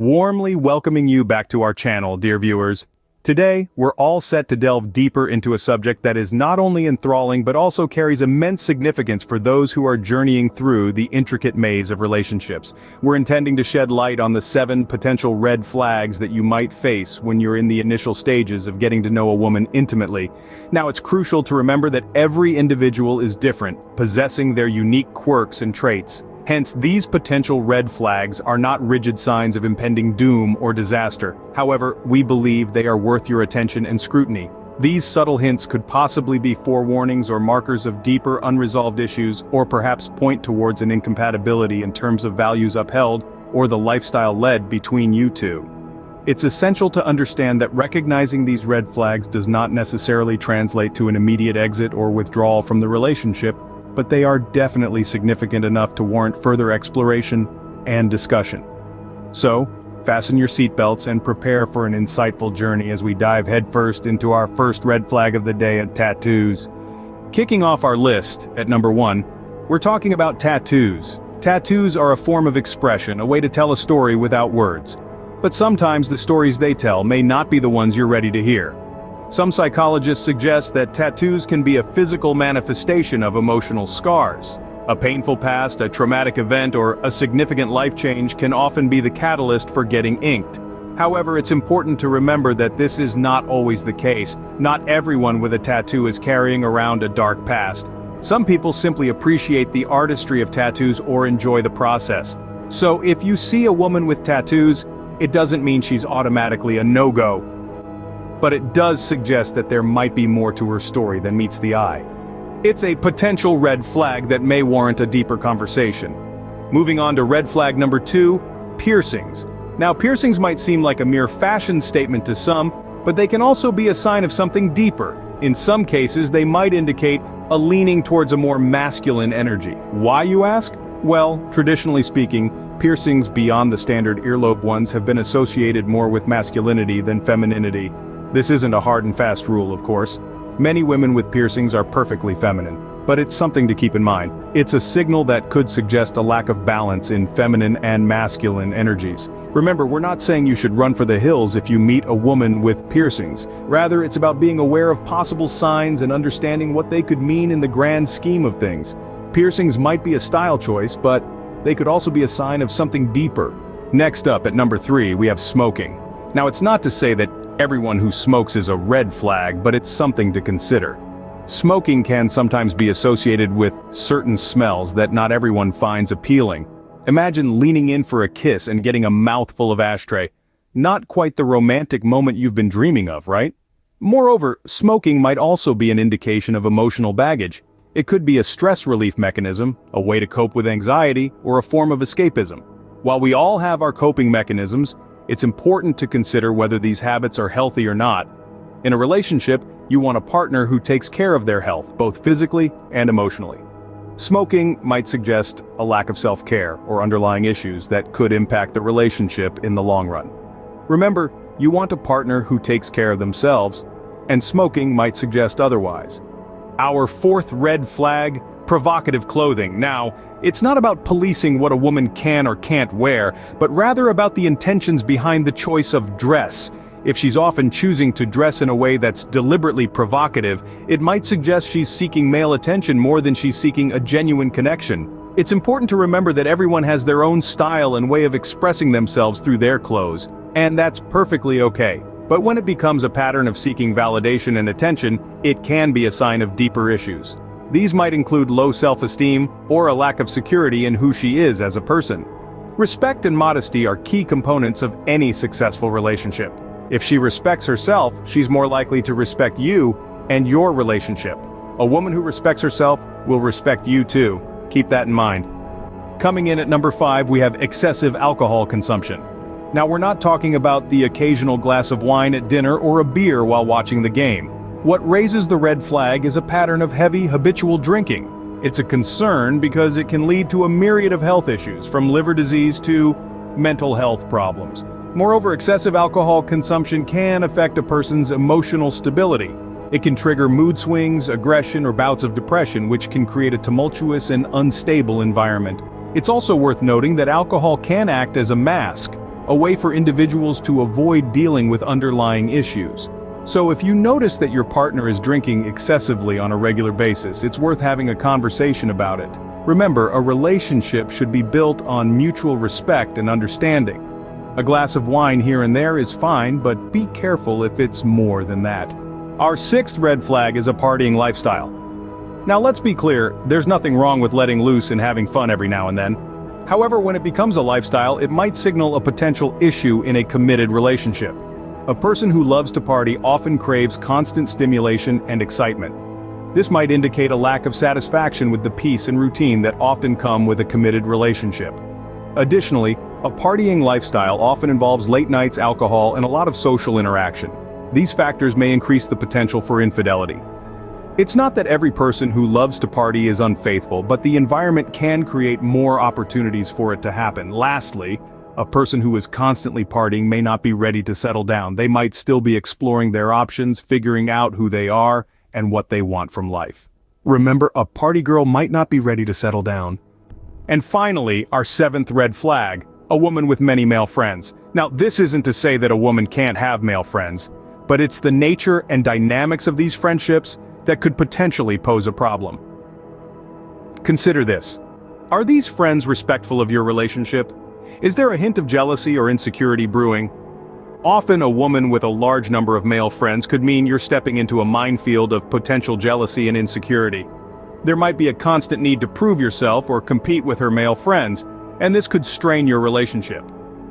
Warmly welcoming you back to our channel, dear viewers. Today, we're all set to delve deeper into a subject that is not only enthralling but also carries immense significance for those who are journeying through the intricate maze of relationships. We're intending to shed light on the 7 potential red flags that you might face when you're in the initial stages of getting to know a woman intimately. Now, it's crucial to remember that every individual is different, possessing their unique quirks and traits. Hence, these potential red flags are not rigid signs of impending doom or disaster. However, we believe they are worth your attention and scrutiny. These subtle hints could possibly be forewarnings or markers of deeper unresolved issues, or perhaps point towards an incompatibility in terms of values upheld or the lifestyle led between you two. It's essential to understand that recognizing these red flags does not necessarily translate to an immediate exit or withdrawal from the relationship, but they are definitely significant enough to warrant further exploration and discussion. So, fasten your seatbelts and prepare for an insightful journey as we dive headfirst into our first red flag of the day at tattoos. Kicking off our list, at number 1, we're talking about tattoos. Tattoos are a form of expression, a way to tell a story without words. But sometimes the stories they tell may not be the ones you're ready to hear. Some psychologists suggest that tattoos can be a physical manifestation of emotional scars. A painful past, a traumatic event, or a significant life change can often be the catalyst for getting inked. However, it's important to remember that this is not always the case. Not everyone with a tattoo is carrying around a dark past. Some people simply appreciate the artistry of tattoos or enjoy the process. So if you see a woman with tattoos, it doesn't mean she's automatically a no-go. But it does suggest that there might be more to her story than meets the eye. It's a potential red flag that may warrant a deeper conversation. Moving on to red flag number 2, piercings. Now, piercings might seem like a mere fashion statement to some, but they can also be a sign of something deeper. In some cases, they might indicate a leaning towards a more masculine energy. Why, you ask? Well, traditionally speaking, piercings beyond the standard earlobe ones have been associated more with masculinity than femininity. This isn't a hard and fast rule, of course. Many women with piercings are perfectly feminine, but it's something to keep in mind. It's a signal that could suggest a lack of balance in feminine and masculine energies. Remember, we're not saying you should run for the hills if you meet a woman with piercings. Rather, it's about being aware of possible signs and understanding what they could mean in the grand scheme of things. Piercings might be a style choice, but they could also be a sign of something deeper. Next up, at number 3, we have smoking. Now, it's not to say that everyone who smokes is a red flag, but it's something to consider. Smoking can sometimes be associated with certain smells that not everyone finds appealing. Imagine leaning in for a kiss and getting a mouthful of ashtray. Not quite the romantic moment you've been dreaming of, right? Moreover, smoking might also be an indication of emotional baggage. It could be a stress relief mechanism, a way to cope with anxiety, or a form of escapism. While we all have our coping mechanisms, it's important to consider whether these habits are healthy or not. In a relationship, you want a partner who takes care of their health, both physically and emotionally. Smoking might suggest a lack of self-care or underlying issues that could impact the relationship in the long run. Remember, you want a partner who takes care of themselves, and smoking might suggest otherwise. Our 4th red flag, provocative clothing. Now, it's not about policing what a woman can or can't wear, but rather about the intentions behind the choice of dress. If she's often choosing to dress in a way that's deliberately provocative, it might suggest she's seeking male attention more than she's seeking a genuine connection. It's important to remember that everyone has their own style and way of expressing themselves through their clothes, and that's perfectly okay. But when it becomes a pattern of seeking validation and attention, it can be a sign of deeper issues. These might include low self-esteem or a lack of security in who she is as a person. Respect and modesty are key components of any successful relationship. If she respects herself, she's more likely to respect you and your relationship. A woman who respects herself will respect you too. Keep that in mind. Coming in at number 5, we have excessive alcohol consumption. Now, we're not talking about the occasional glass of wine at dinner or a beer while watching the game. What raises the red flag is a pattern of heavy, habitual drinking. It's a concern because it can lead to a myriad of health issues, from liver disease to mental health problems. Moreover, excessive alcohol consumption can affect a person's emotional stability. It can trigger mood swings, aggression, or bouts of depression, which can create a tumultuous and unstable environment. It's also worth noting that alcohol can act as a mask. a way for individuals to avoid dealing with underlying issues. So if you notice that your partner is drinking excessively on a regular basis, it's worth having a conversation about it. Remember, a relationship should be built on mutual respect and understanding. A glass of wine here and there is fine, but be careful if it's more than that. Our sixth red flag is a partying lifestyle. Now let's be clear, there's nothing wrong with letting loose and having fun every now and then. However, when it becomes a lifestyle, it might signal a potential issue in a committed relationship. A person who loves to party often craves constant stimulation and excitement. This might indicate a lack of satisfaction with the peace and routine that often come with a committed relationship. Additionally, a partying lifestyle often involves late nights, alcohol, and a lot of social interaction. These factors may increase the potential for infidelity. It's not that every person who loves to party is unfaithful, but the environment can create more opportunities for it to happen. Lastly, a person who is constantly partying may not be ready to settle down. They might still be exploring their options, figuring out who they are, and what they want from life. Remember, a party girl might not be ready to settle down. And finally, our seventh red flag, a woman with many male friends. Now, this isn't to say that a woman can't have male friends, but it's the nature and dynamics of these friendships that could potentially pose a problem. Consider this. Are these friends respectful of your relationship? Is there a hint of jealousy or insecurity brewing? Often a woman with a large number of male friends could mean you're stepping into a minefield of potential jealousy and insecurity. There might be a constant need to prove yourself or compete with her male friends, and this could strain your relationship.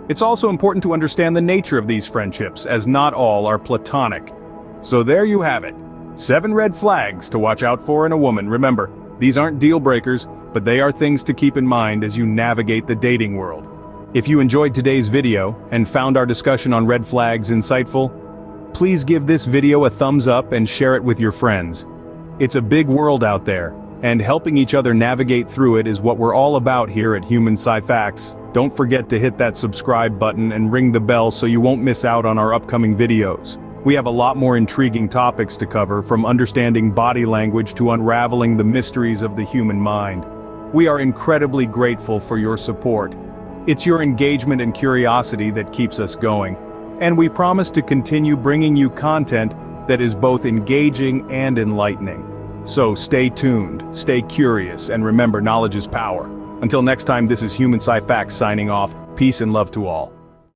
It's also important to understand the nature of these friendships, as not all are platonic. So there you have it. 7 red flags to watch out for in a woman. Remember, these aren't deal breakers, but they are things to keep in mind as you navigate the dating world. If you enjoyed today's video and found our discussion on red flags insightful, please give this video a thumbs up and share it with your friends. It's a big world out there, and helping each other navigate through it is what we're all about here at Human Sci-Facts. Don't forget to hit that subscribe button and ring the bell so you won't miss out on our upcoming videos. We have a lot more intriguing topics to cover, from understanding body language to unraveling the mysteries of the human mind. We are incredibly grateful for your support. It's your engagement and curiosity that keeps us going. And we promise to continue bringing you content that is both engaging and enlightening. So stay tuned, stay curious, and remember, knowledge is power. Until next time, this is Human Sci-Facts signing off. Peace and love to all.